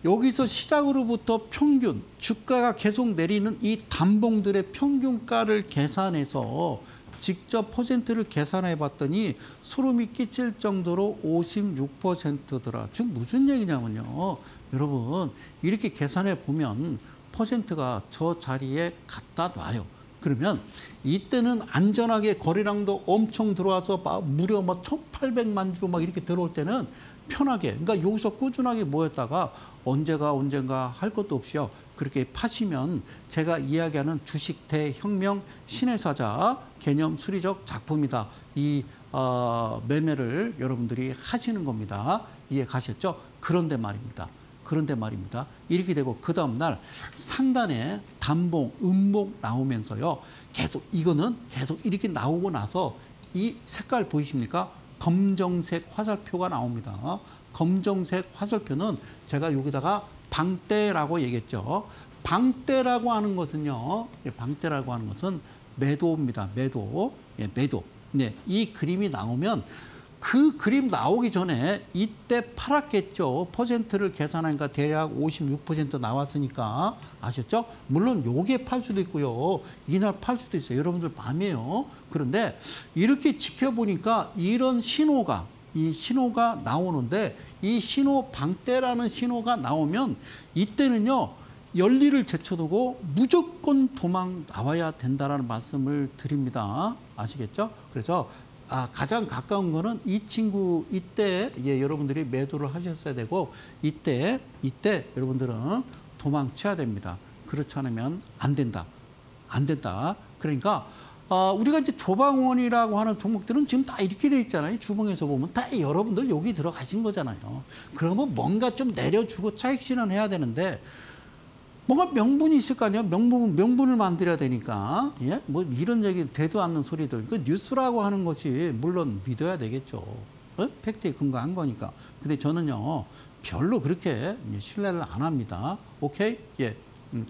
여기서 시작으로부터 평균, 주가가 계속 내리는 이 단봉들의 평균가를 계산해서 직접 퍼센트를 계산해 봤더니 소름이 끼칠 정도로 56%더라. 즉 무슨 얘기냐면요. 여러분, 이렇게 계산해 보면 퍼센트가 저 자리에 갖다 놔요. 그러면 이때는 안전하게 거래량도 엄청 들어와서 무려 1,800만 주 막 이렇게 들어올 때는 편하게, 그러니까 여기서 꾸준하게 모였다가 언젠가 할 것도 없이요. 그렇게 파시면 제가 이야기하는 주식 대혁명 신의 사자 개념 수리적 작품이다. 이 매매를 여러분들이 하시는 겁니다. 이해 가셨죠? 그런데 말입니다. 이렇게 되고 그 다음날 상단에 단봉, 음봉 나오면서요. 이거는 계속 이렇게 나오고 나서 이 색깔 보이십니까? 검정색 화살표가 나옵니다. 검정색 화살표는 제가 여기다가 방대라고 얘기했죠. 방대라고 하는 것은요. 방대라고 하는 것은 매도입니다. 매도. 네, 이 그림이 나오면 그 그림 나오기 전에 이때 팔았겠죠. 퍼센트를 계산하니까 대략 56% 나왔으니까 아셨죠? 물론 요게 팔 수도 있고요. 이날 팔 수도 있어요. 여러분들 마음이에요. 그런데 이렇게 지켜보니까 이런 신호가 나오는데 이 신호 방대라는 신호가 나오면 이때는요. 열리를 제쳐두고 무조건 도망 나와야 된다라는 말씀을 드립니다. 아시겠죠? 그래서 가장 가까운 거는 이 친구 이때 여러분들이 매도를 하셨어야 되고 이때 여러분들은 도망쳐야 됩니다. 그렇지 않으면 안 된다. 안 된다. 그러니까 우리가 이제 조방원이라고 하는 종목들은 지금 다 이렇게 돼 있잖아요. 주봉에서 보면 다 여러분들 여기 들어가신 거잖아요. 그러면 뭔가 좀 내려주고 차익 실현해야 되는데 뭔가 명분이 있을 거 아니에요. 명분을 만들어야 되니까. 예? 뭐 이런 얘기 되도 않는 소리들. 그 뉴스라고 하는 것이 물론 믿어야 되겠죠. 팩트에 근거한 거니까. 근데 저는요, 별로 그렇게 신뢰를 안 합니다. 오케이? 예.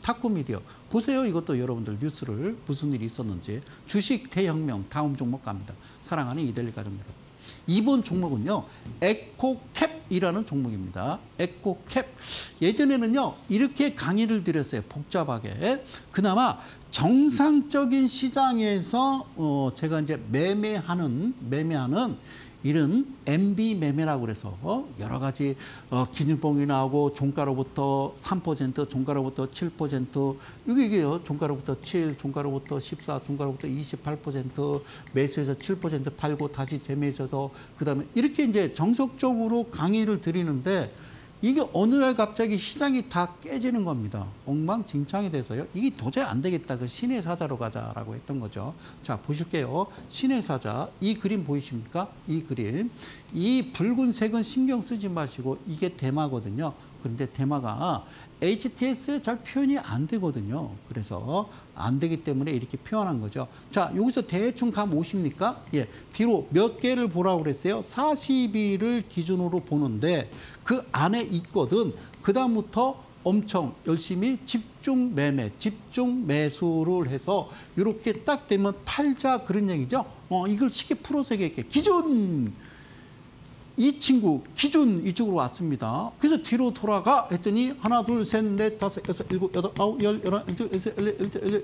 탁구 미디어. 보세요. 이것도 여러분들 뉴스를 무슨 일이 있었는지. 주식 대혁명 다음 종목 갑니다. 사랑하는 이데일리 가족 여러분. 이번 종목은요, 에코캡이라는 종목입니다. 에코캡. 예전에는요, 이렇게 강의를 드렸어요. 복잡하게. 그나마 정상적인 시장에서 제가 이제 매매하는 이런 MB 매매라고 그래서 여러 가지 기준봉이 나오고 종가로부터 3%, 종가로부터 7%, 이게요. 종가로부터 7, 종가로부터 14, 종가로부터 28%, 매수해서 7% 팔고 다시 재매수해서 그다음에 이렇게 이제 정석적으로 강의를 드리는데 이게 어느 날 갑자기 시장이 다 깨지는 겁니다. 엉망진창이 돼서요. 이게 도저히 안 되겠다. 그 신의 사자로 가자라고 했던 거죠. 자, 보실게요. 신의 사자. 이 그림 보이십니까? 이 그림. 이 붉은색은 신경 쓰지 마시고 이게 대마거든요. 그런데 대마가 HTS에 잘 표현이 안 되거든요. 그래서 안 되기 때문에 이렇게 표현한 거죠. 자, 여기서 대충 감 오십니까? 예. 뒤로 몇 개를 보라고 그랬어요? 40일을 기준으로 보는데 그 안에 있거든. 그다음부터 엄청 열심히 집중 매매, 집중 매수를 해서 이렇게 딱 되면 팔자 그런 얘기죠. 이걸 쉽게 풀어서 얘기할게요. 기준! 이 친구 기준 이쪽으로 왔습니다. 그래서 뒤로 돌아가 했더니 하나, 둘, 셋, 넷, 다섯, 여섯, 일곱, 여덟, 아홉, 열, 열한,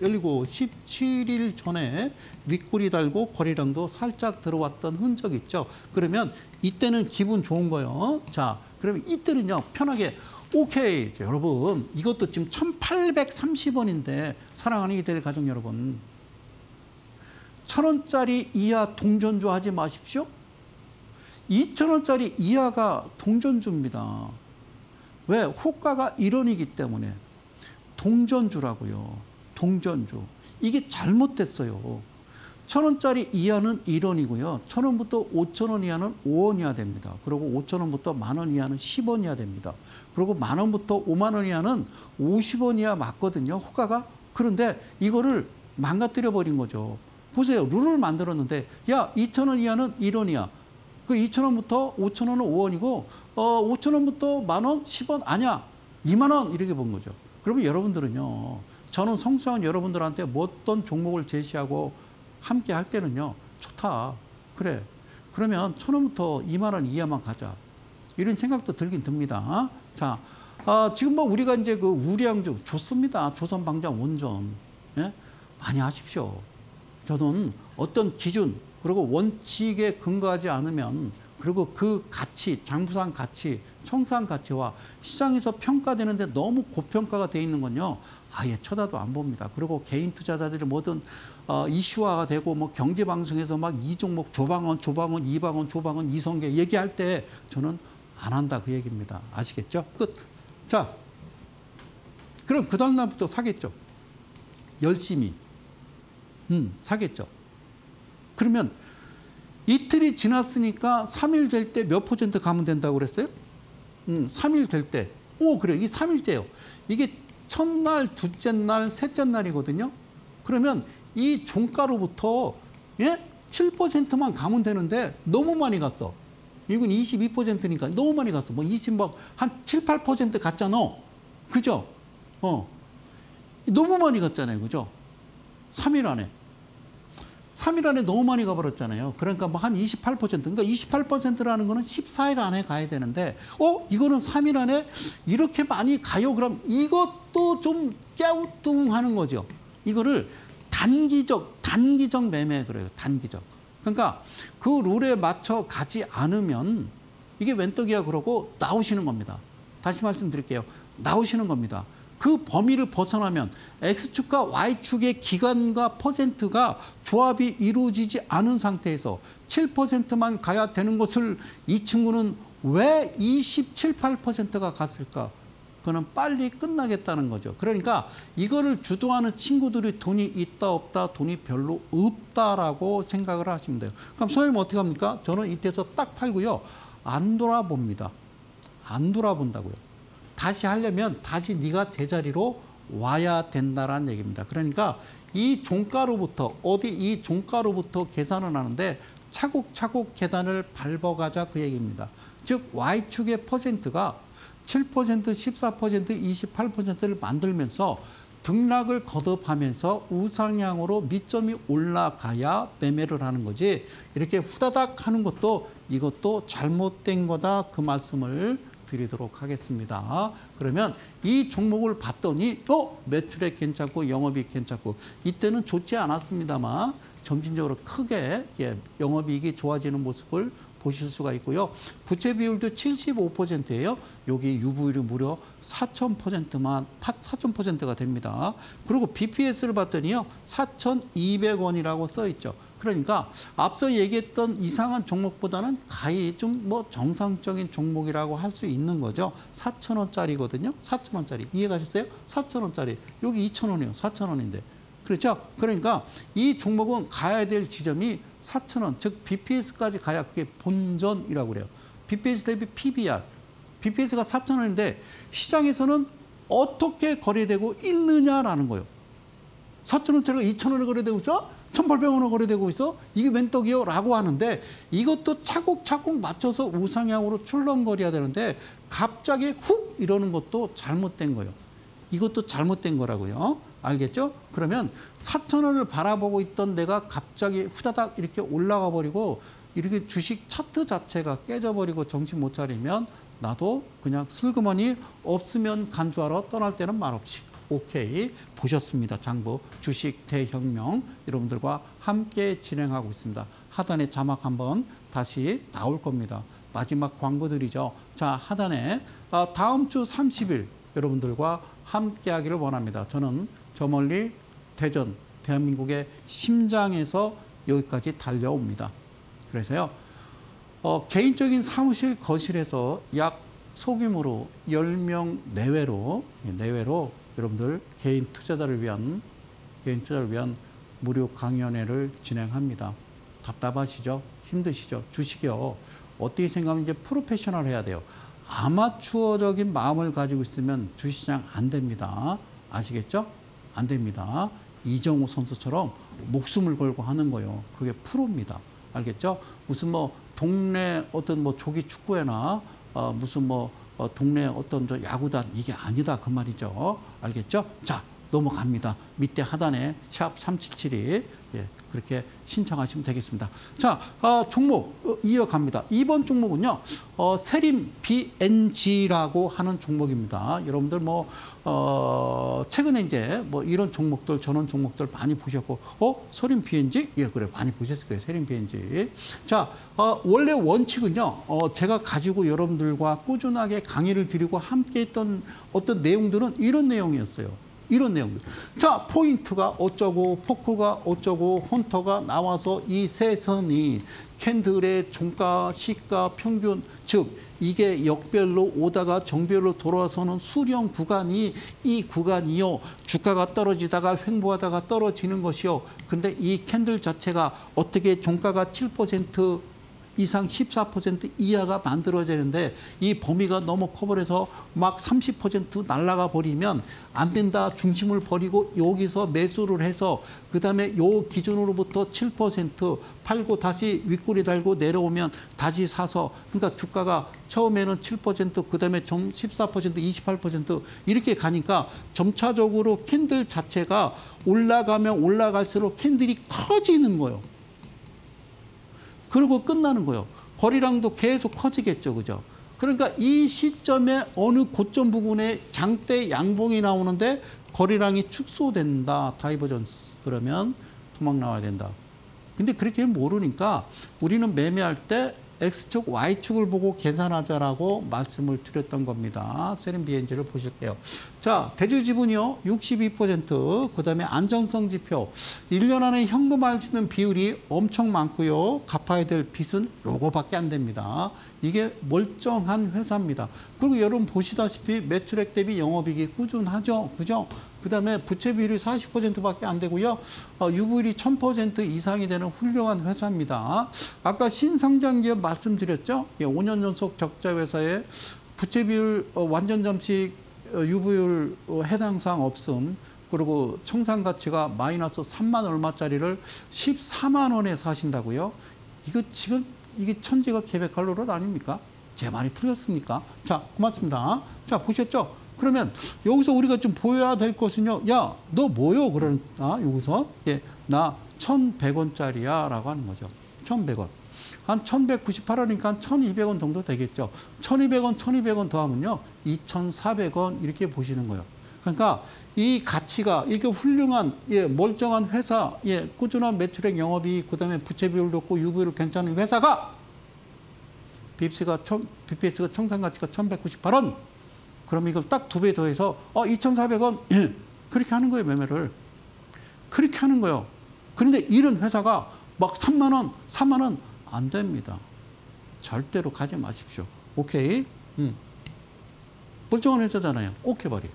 열일곱, 17일 전에 윗꼬리 달고 거래량도 살짝 들어왔던 흔적 있죠. 그러면 이때는 기분 좋은 거예요. 자, 그러면 이때는요, 편하게 오케이. 자, 여러분, 이것도 지금 1,830원인데 사랑하는 이데일리 가족 여러분, 1,000원짜리 이하 동전주 하지 마십시오. 2,000원짜리 이하가 동전주입니다. 왜? 호가가 1원이기 때문에. 동전주라고요. 동전주. 이게 잘못됐어요. 1,000원짜리 이하는 1원이고요. 1,000원부터 5,000원 이하는 5원 이하 됩니다. 그리고 5,000원부터 10,000원 이하는 10원 이하 됩니다. 그리고 10,000원부터 50,000원 이하는 50원 이하 맞거든요. 호가가. 그런데 이거를 망가뜨려 버린 거죠. 보세요. 룰을 만들었는데 야, 2,000원 이하는 1원 이하. 그 2,000원부터 5,000원은 5원이고 5,000원부터 10,000원, 10원 아니야. 20,000원 이렇게 본 거죠. 그러면 여러분들은요. 저는 성수한 여러분들한테 어떤 종목을 제시하고 함께 할 때는요. 좋다. 그래. 그러면 1,000원부터 20,000원 이하만 가자. 이런 생각도 들긴 듭니다. 자, 지금 뭐 우리가 이제 그 우량주 좋습니다. 조선방장 원전. 예? 많이 하십시오. 저는 어떤 기준 그리고 원칙에 근거하지 않으면 그리고 그 가치, 장부상 가치, 청산 가치와 시장에서 평가되는데 너무 고평가가 돼 있는 건요. 아예 쳐다도 안 봅니다. 그리고 개인 투자자들이 뭐든 이슈화가 되고 뭐 경제방송에서 막 이 종목 조방원, 이방원, 조방원, 이성계 얘기할 때 저는 안 한다 그 얘기입니다. 아시겠죠? 끝. 자, 그럼 그 다음 날부터 사겠죠. 열심히. 사겠죠. 그러면 이틀이 지났으니까 3일 될 때 몇 % 가면 된다고 그랬어요? 3일 될 때. 오, 그래. 이게 3일째예요. 이게 첫날, 둘째 날, 셋째 날이거든요. 그러면 이 종가로부터 7%만 가면 되는데 너무 많이 갔어. 이건 22%니까 너무 많이 갔어. 뭐 20한 7, 8% 갔잖아. 그죠? 너무 많이 갔잖아요. 그죠? 3일 안에. 3일 안에 너무 많이 가버렸잖아요. 그러니까 뭐 한 28%. 그러니까 28%라는 거는 14일 안에 가야 되는데, 이거는 3일 안에 이렇게 많이 가요. 그럼 이것도 좀 깨우뚱하는 거죠. 이거를 단기적 매매 그래요. 단기적. 그러니까 그 룰에 맞춰 가지 않으면 이게 웬떡이야 그러고 나오시는 겁니다. 다시 말씀드릴게요. 나오시는 겁니다. 그 범위를 벗어나면 X축과 Y축의 기간과 퍼센트가 조합이 이루어지지 않은 상태에서 7%만 가야 되는 것을 이 친구는 왜 27, 8%가 갔을까? 그거는 빨리 끝나겠다는 거죠. 그러니까 이거를 주도하는 친구들이 돈이 있다 없다, 돈이 별로 없다라고 생각을 하시면 돼요. 그럼 선생님 어떻게 합니까? 저는 이때서 딱 팔고요. 안 돌아봅니다. 안 돌아본다고요. 다시 하려면 다시 네가 제자리로 와야 된다라는 얘기입니다. 그러니까 이 종가로부터 이 종가로부터 계산을 하는데 차곡차곡 계단을 밟아가자 그 얘기입니다. 즉 Y축의 퍼센트가 7%, 14%, 28%를 만들면서 등락을 거듭하면서 우상향으로 밑점이 올라가야 매매를 하는 거지, 이렇게 후다닥 하는 것도 이것도 잘못된 거다, 그 말씀을 드리도록 하겠습니다. 그러면 이 종목을 봤더니 매출액 괜찮고 영업이익 괜찮고, 이때는 좋지 않았습니다만 점진적으로 크게 영업이익이 좋아지는 모습을 보실 수가 있고요. 부채 비율도 75%예요. 여기 유보율이 무려 4,000%가 됩니다. 그리고 BPS를 봤더니요, 4,200원이라고 써 있죠. 그러니까 앞서 얘기했던 이상한 종목보다는 가히 좀 정상적인 종목이라고 할 수 있는 거죠. 4,000원짜리거든요. 4,000원짜리. 이해가셨어요? 4,000원짜리. 여기 2,000원이에요. 4,000원인데. 그렇죠? 그러니까 이 종목은 가야 될 지점이 4,000원, 즉 BPS까지 가야 그게 본전이라고 그래요. BPS 대비 PBR. BPS가 4,000원인데 시장에서는 어떻게 거래되고 있느냐라는 거예요. 4,000원짜리가 2,000원에 거래되고 있어? 1,800원에 거래되고 있어? 이게 웬 떡이요? 라고 하는데 이것도 차곡차곡 맞춰서 우상향으로 출렁거려야 되는데 갑자기 훅 이러는 것도 잘못된 거예요. 이것도 잘못된 거라고요. 알겠죠? 그러면 4,000원을 바라보고 있던 내가 갑자기 후다닥 이렇게 올라가 버리고 이렇게 주식 차트 자체가 깨져버리고 정신 못 차리면 나도 그냥 슬그머니 없으면 간주하러 떠날 때는 말없이. 오케이, 보셨습니다. 장부 주식 대혁명 여러분들과 함께 진행하고 있습니다. 하단에 자막 한번 다시 나올 겁니다. 마지막 광고들이죠. 자, 하단에 다음 주 30일 여러분들과 함께 하기를 원합니다. 저는 저 멀리 대전, 대한민국의 심장에서 여기까지 달려옵니다. 그래서요, 개인적인 사무실 거실에서 약 소규모로 10명 내외로 여러분들 개인 투자자를 위한 무료 강연회를 진행합니다. 답답하시죠? 힘드시죠? 주식이요. 어떻게 생각하면 이제 프로페셔널 해야 돼요. 아마추어적인 마음을 가지고 있으면 주식시장 안 됩니다. 아시겠죠? 안 됩니다. 이정우 선수처럼 목숨을 걸고 하는 거예요. 그게 프로입니다. 알겠죠? 무슨 동네 어떤 조기 축구회나 무슨 동네 어떤 야구단, 이게 아니다 그 말이죠. 알겠죠? 자, 넘어갑니다. 밑에 하단에 샵 377이 그렇게 신청하시면 되겠습니다. 자, 종목 이어갑니다. 이번 종목은요, 세림 BNG라고 하는 종목입니다. 여러분들 최근에 이제 이런 종목들, 전원 종목들 많이 보셨고, 세림 BNG? 예, 그래, 많이 보셨을 거예요. 세림 BNG. 자, 원래 원칙은요, 제가 가지고 여러분들과 꾸준하게 강의를 드리고 함께 했던 어떤 내용들은 이런 내용이었어요. 이런 내용들. 자, 포인트가 어쩌고, 포크가 어쩌고, 헌터가 나와서 이 세 선이 캔들의 종가, 시가, 평균, 즉 이게 역별로 오다가 정별로 돌아서는 수령 구간이 이 구간이요. 주가가 떨어지다가 횡보하다가 떨어지는 것이요. 근데 이 캔들 자체가 어떻게 종가가 7% 이상 14% 이하가 만들어지는데 이 범위가 너무 커버려서 막 30% 날아가 버리면 안 된다. 중심을 버리고 여기서 매수를 해서 그다음에 요 기준으로부터 7% 팔고 다시 윗꼬리 달고 내려오면 다시 사서, 그러니까 주가가 처음에는 7%, 그다음에 14%, 28% 이렇게 가니까 점차적으로 캔들 자체가 올라가면 올라갈수록 캔들이 커지는 거예요. 그리고 끝나는 거예요. 거래량도 계속 커지겠죠. 그죠? 그러니까 이 시점에 어느 고점 부근에 장대 양봉이 나오는데 거래량이 축소된다. 다이버전스. 그러면 도망 나와야 된다. 근데 그렇게 모르니까 우리는 매매할 때 X축, Y축을 보고 계산하자라고 말씀을 드렸던 겁니다. 세림 BNG를 보실게요. 자, 대주지분이요, 62%. 그 다음에 안정성 지표. 1년 안에 현금화할 수 있는 비율이 엄청 많고요. 갚아야 될 빚은 요거밖에 안 됩니다. 이게 멀쩡한 회사입니다. 그리고 여러분 보시다시피 매출액 대비 영업이익이 꾸준하죠. 그죠? 그 다음에 부채 비율이 40%밖에 안 되고요. 유보율이 1000% 이상이 되는 훌륭한 회사입니다. 아까 신성장기업 말씀드렸죠. 5년 연속 적자 회사에 부채 비율 완전 잠식 유보율 해당사항 없음. 그리고 청산 가치가 마이너스 3만 얼마짜리를 14만 원에 사신다고요? 이거 지금 이게 천지가 계획할 노릇 아닙니까? 제 말이 틀렸습니까? 자, 고맙습니다. 자, 보셨죠? 그러면 여기서 우리가 좀 보여야 될 것은요. 야, 너 뭐요? 그러나 여기서 예, 나 1,100원짜리야 라고 하는 거죠. 1,100원. 한 1,198원이니까 1,200원 정도 되겠죠. 1,200원, 1,200원 더하면요. 2,400원 이렇게 보시는 거예요. 그러니까 이 가치가 이렇게 훌륭한 예, 멀쩡한 회사, 예, 꾸준한 매출액 영업이익, 그다음에 부채 비율 높고 유보율 괜찮은 회사가 BPS가 청산 가치가 1,198원. 그럼 이걸 딱 2배 더해서 2,400원 예, 그렇게 하는 거예요, 매매를. 그렇게 하는 거예요. 그런데 이런 회사가 막 3만 원, 4만 원 안 됩니다. 절대로 가지 마십시오. 오케이? 멀쩡한 회사잖아요. 오케이 버리.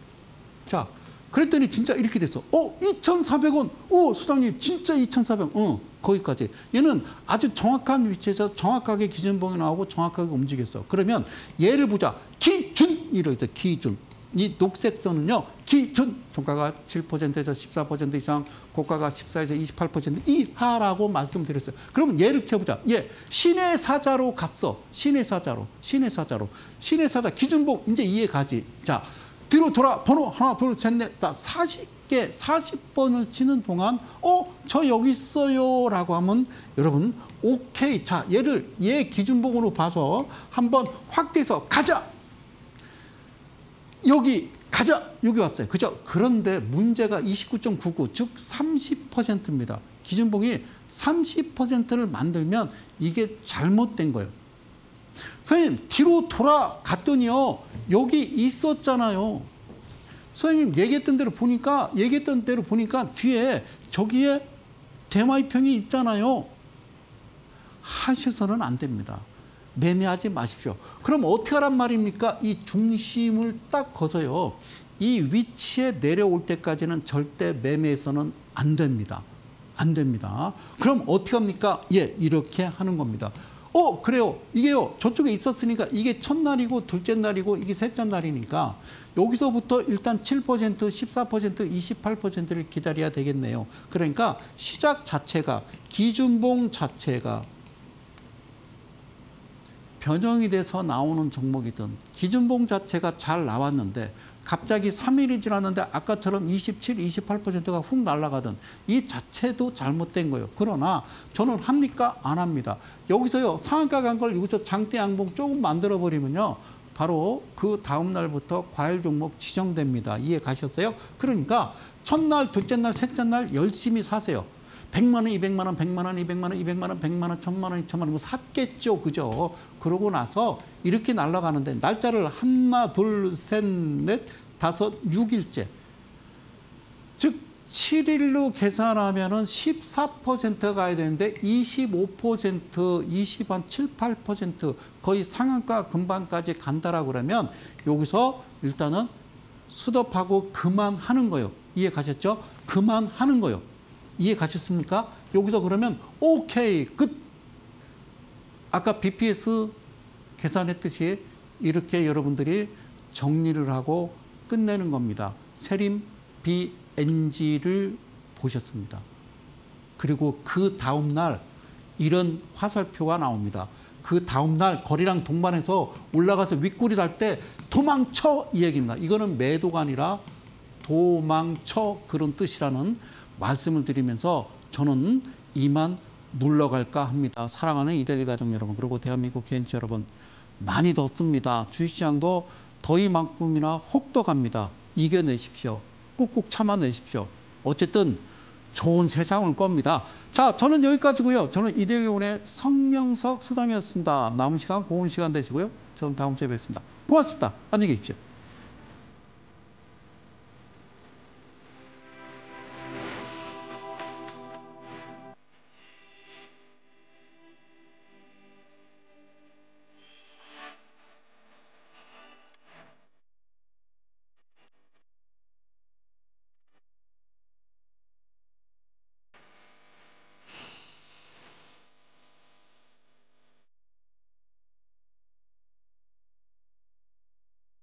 자, 그랬더니 진짜 이렇게 됐어. 2,400원. 수장님 진짜 2,400원. 거기까지. 얘는 아주 정확한 위치에서 정확하게 기준봉이 나오고 정확하게 움직였어. 그러면 얘를 보자. 기준 이렇게 기준. 이 녹색 선은요. 기준. 종가가 7%에서 14% 이상, 고가가 14에서 28% 이하라고 말씀드렸어요. 그럼 얘를 켜보자. 얘 신의 사자로 갔어. 신의 사자로. 신의 사자로. 신의 사자 기준봉 이제 이해 가지. 자, 뒤로 돌아. 번호 하나, 둘, 셋, 넷, 다 40개, 40번을 치는 동안 저 여기 있어요 라고 하면 여러분 오케이. 자, 얘 기준봉으로 봐서 한번 확대해서 가자. 여기 가자. 여기 왔어요. 그죠? 그런데 문제가 29.99, 즉 30%입니다. 기준봉이 30%를 만들면 이게 잘못된 거예요. 선생님, 뒤로 돌아갔더니요. 여기 있었잖아요. 선생님, 얘기했던 대로 보니까 뒤에 저기에 대마이평이 있잖아요. 하셔서는 안 됩니다. 매매하지 마십시오. 그럼 어떻게 하란 말입니까? 이 중심을 딱 거서요. 이 위치에 내려올 때까지는 절대 매매해서는 안 됩니다. 안 됩니다. 그럼 어떻게 합니까? 예, 이렇게 하는 겁니다. 그래요. 이게요. 저쪽에 있었으니까 이게 첫날이고 둘째 날이고 이게 셋째 날이니까 여기서부터 일단 7%, 14%, 28%를 기다려야 되겠네요. 그러니까 시작 자체가 기준봉 자체가 변형이 돼서 나오는 종목이든 기준봉 자체가 잘 나왔는데 갑자기 3일이 지났는데 아까처럼 27, 28%가 훅 날아가든 이 자체도 잘못된 거예요. 그러나 저는 합니까? 안 합니다. 여기서요. 상한가 간 걸 여기서 장대 양봉 조금 만들어버리면요. 바로 그 다음 날부터 과열 종목 지정됩니다. 이해 가셨어요? 그러니까 첫날, 둘째 날, 셋째 날 열심히 사세요. 100만 원, 200만 원, 100만 원, 200만 원, 200만 원, 100만 원, 1000만 원, 2000만 원 샀겠죠. 그죠? 그러고 나서 이렇게 날아가는데 날짜를 하나, 둘, 셋, 넷, 다섯, 6일째. 즉 7일로 계산하면은 14% 가야 되는데 25%, 20한 7, 8% 거의 상한가 근방까지 간다라고 그러면 여기서 일단은 스톱하고 그만하는 거예요. 이해 가셨죠? 그만하는 거예요. 이해 가셨습니까? 여기서 그러면 오케이 끝. 아까 BPS 계산했듯이 이렇게 여러분들이 정리를 하고 끝내는 겁니다. 세림 BNG를 보셨습니다. 그리고 그 다음 날 이런 화살표가 나옵니다. 그 다음 날 거리랑 동반해서 올라가서 윗골이 달 때 도망쳐 이 얘기입니다. 이거는 매도가 아니라 도망쳐 그런 뜻이라는 말씀을 드리면서 저는 이만 물러갈까 합니다. 사랑하는 이데일리 가족 여러분, 그리고 대한민국 개인주 여러분, 많이 덥습니다. 주식시장도 더위만큼이나 혹도 갑니다. 이겨내십시오. 꾹꾹 참아내십시오. 어쨌든 좋은 세상 올 겁니다. 자, 저는 여기까지고요. 저는 이데일리 온의 성명석 소장이었습니다. 남은 시간 고운 시간 되시고요. 저는 다음 주에 뵙겠습니다. 고맙습니다. 안녕히 계십시오.